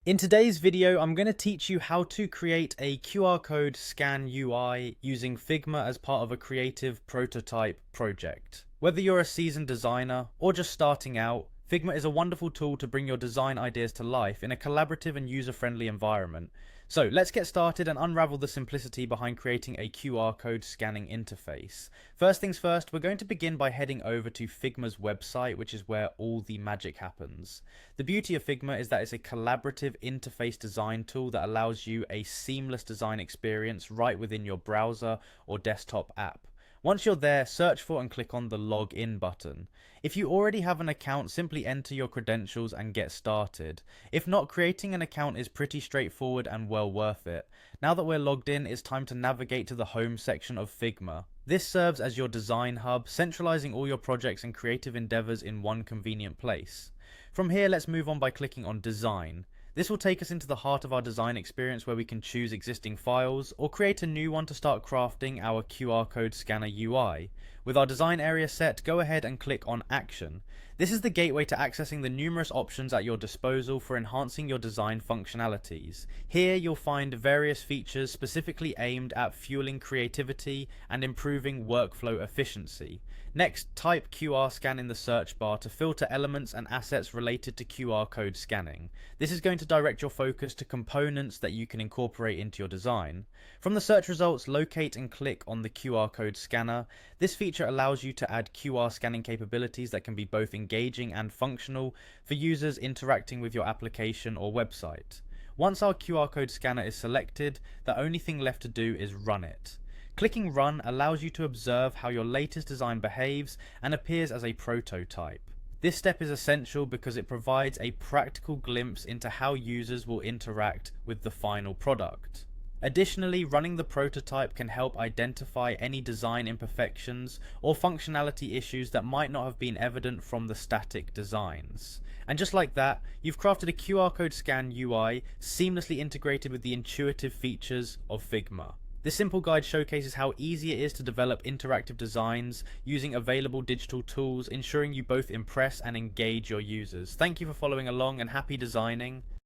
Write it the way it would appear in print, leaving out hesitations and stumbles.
In today's video, I'm going to teach you how to create a QR code scan UI using Figma as part of a creative prototype project. Whether you're a seasoned designer or just starting out, Figma is a wonderful tool to bring your design ideas to life in a collaborative and user-friendly environment. So let's get started and unravel the simplicity behind creating a QR code scanning interface. First things first, we're going to begin by heading over to Figma's website, which is where all the magic happens. The beauty of Figma is that it's a collaborative interface design tool that allows you a seamless design experience right within your browser or desktop app. Once you're there, search for and click on the login button. If you already have an account, simply enter your credentials and get started. If not, creating an account is pretty straightforward and well worth it. Now that we're logged in, it's time to navigate to the home section of Figma. This serves as your design hub, centralizing all your projects and creative endeavors in one convenient place. From here, let's move on by clicking on Design. This will take us into the heart of our design experience where we can choose existing files or create a new one to start crafting our QR code scanner UI. With our design area set, go ahead and click on Action. This is the gateway to accessing the numerous options at your disposal for enhancing your design functionalities. Here you'll find various features specifically aimed at fueling creativity and improving workflow efficiency. Next, type QR scan in the search bar to filter elements and assets related to QR code scanning. This is going to direct your focus to components that you can incorporate into your design. From the search results, locate and click on the QR code scanner. This feature allows you to add QR scanning capabilities that can be both engaging and functional for users interacting with your application or website. Once our QR code scanner is selected, the only thing left to do is run it. Clicking Run allows you to observe how your latest design behaves and appears as a prototype. This step is essential because it provides a practical glimpse into how users will interact with the final product. Additionally, running the prototype can help identify any design imperfections or functionality issues that might not have been evident from the static designs. And just like that, you've crafted a QR code scan UI seamlessly integrated with the intuitive features of Figma. This simple guide showcases how easy it is to develop interactive designs using available digital tools, ensuring you both impress and engage your users. Thank you for following along and happy designing.